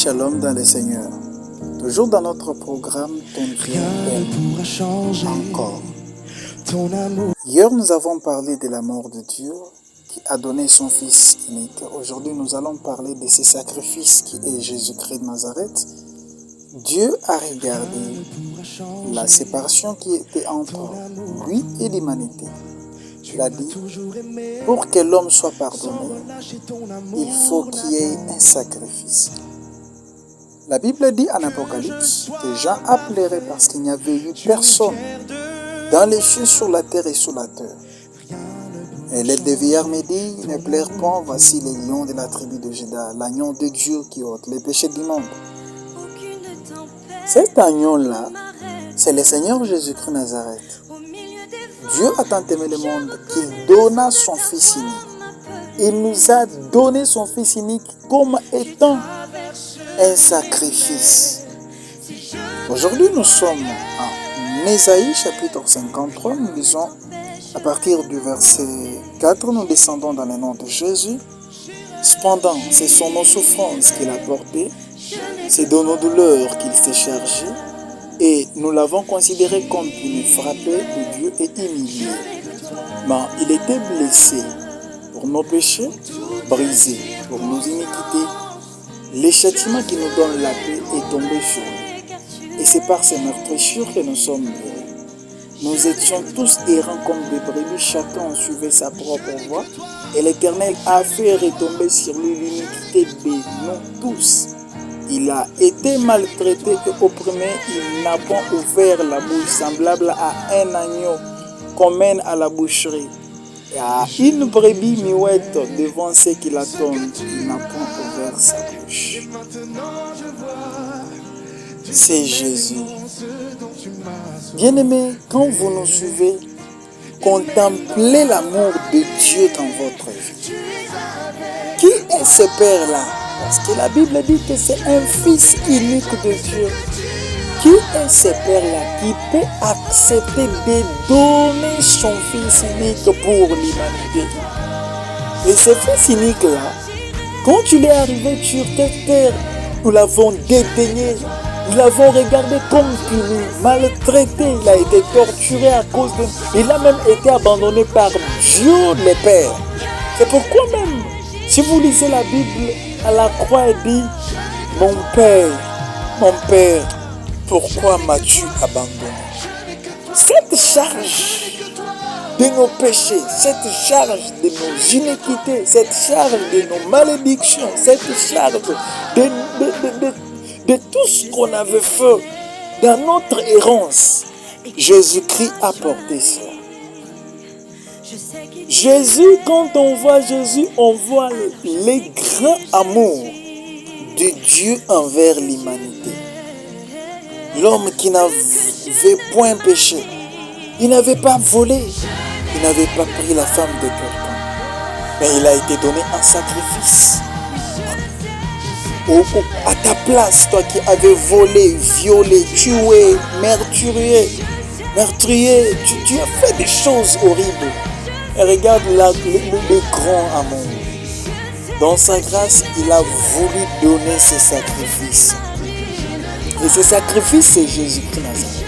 Shalom dans le Seigneur. Toujours dans notre programme Ton Dieu aime encore. Hier, nous avons parlé de la mort de Dieu qui a donné son Fils unique. Aujourd'hui, nous allons parler de ce sacrifice qui est Jésus-Christ de Nazareth. Dieu a regardé la séparation qui était entre lui et l'humanité. Il a dit, pour que l'homme soit pardonné, il faut qu'il y ait un sacrifice. La Bible dit en Apocalypse que Jean a pleuré parce qu'il n'y avait eu personne dans les cieux, sur la terre et sous la terre. Et l'aile de vieillard me dit, ne pleure point, voici les lions de la tribu de Juda, l'agneau de Dieu qui ôte les péchés du monde. Cet agneau-là, c'est le Seigneur Jésus-Christ de Nazareth. Dieu a tant aimé le monde qu'il donna son Fils unique. Il nous a donné son Fils unique comme étant un sacrifice. Aujourd'hui, nous sommes en Ésaïe chapitre 53. Nous lisons à partir du verset 4. Nous descendons dans le nom de Jésus. Cependant, ce sont nos souffrances qu'il a portées, c'est de nos douleurs qu'il s'est chargé, et nous l'avons considéré comme une frappée de Dieu et humilié. Mais il était blessé pour nos péchés, brisé pour nos iniquités. Le châtiment qui nous donne la paix est tombé sur nous. Et c'est par ces meurtrissures que nous sommes guéris. Nous étions tous errants comme des brebis, chacun suivait sa propre voie. Et l'Éternel a fait retomber sur lui l'iniquité de nous tous. Il a été maltraité et opprimé, il n'a point ouvert la bouche, semblable à un agneau qu'on mène à la boucherie. Et à une brebis muette devant ceux qui l'attendent, il n'a point ouvert sa bouche. C'est Jésus. Bien-aimés, quand vous nous suivez, contemplez l'amour de Dieu dans votre vie. Qui est ce Père-là? Parce que la Bible dit que c'est un Fils unique de Dieu. Qui est ce Père-là qui peut accepter de donner son Fils unique pour l'humanité? Et ce Fils unique-là, quand il est arrivé sur cette terre, nous l'avons dédaigné, nous l'avons regardé comme puni, maltraité, il a été torturé à cause de nous. Il a même été abandonné par Dieu le Père. C'est pourquoi même, si vous lisez la Bible, à la croix, il dit, mon Père, pourquoi m'as-tu abandonné? Cette charge de nos péchés, cette charge de nos iniquités, cette charge de nos malédictions, cette charge de tout ce qu'on avait fait dans notre errance, Jésus-Christ a porté cela. Jésus, quand on voit Jésus, on voit le grand amour de Dieu envers l'humanité. L'homme qui n'avait point péché, il n'avait pas volé, il n'avait pas pris la femme de quelqu'un, mais il a été donné en sacrifice. À ta place, toi qui avais volé, violé, tué, meurtrier, tu as fait des choses horribles. Et regarde là, le grand amour. Dans sa grâce, il a voulu donner ses sacrifices. Et ce sacrifice, c'est Jésus-Christ Nazareth.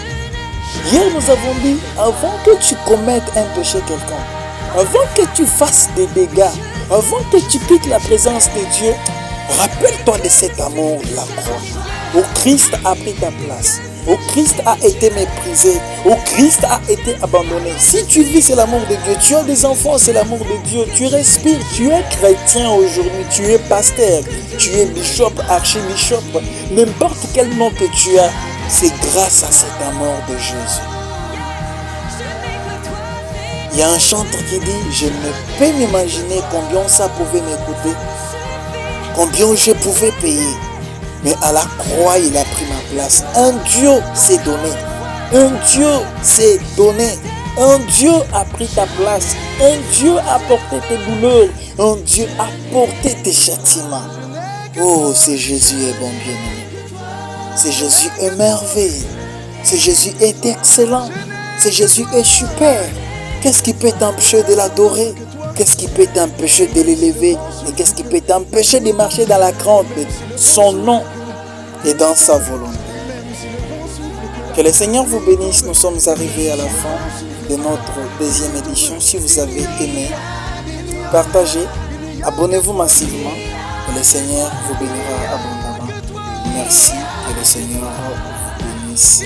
Hier, nous avons dit, avant que tu commettes un péché quelconque, avant que tu fasses des dégâts, avant que tu quittes la présence de Dieu, rappelle-toi de cet amour de la croix. Où Christ a pris ta place. Où Christ a été méprisé. Où Christ a été abandonné. Si tu vis, c'est l'amour de Dieu. Tu as des enfants, c'est l'amour de Dieu. Tu respires. Tu es chrétien aujourd'hui. Tu es pasteur. Tu es bishop, archibishop. N'importe quel nom que tu as, c'est grâce à cet amour de Jésus. Il y a un chanteur qui dit, je ne peux m'imaginer combien ça pouvait m'écouter. Combien je pouvais payer. Mais à la croix, il a pris ma place. Un Dieu s'est donné. Un Dieu s'est donné. Un Dieu a pris ta place. Un Dieu a porté tes douleurs. Un Dieu a porté tes châtiments. Oh, c'est Jésus est bon, bien-aimé. C'est Jésus est merveilleux. C'est Jésus est excellent. C'est Jésus est super. Qu'est-ce qui peut t'empêcher de l'adorer? Qu'est-ce qui peut t'empêcher de l'élever? Et qu'est-ce qui peut t'empêcher de marcher dans la crainte de son nom? et dans sa volonté. Que le Seigneur vous bénisse. Nous sommes arrivés à la fin de notre deuxième édition. Si vous avez aimé, partagez, abonnez-vous massivement et le Seigneur vous bénira abondamment. Merci, que le Seigneur vous bénisse.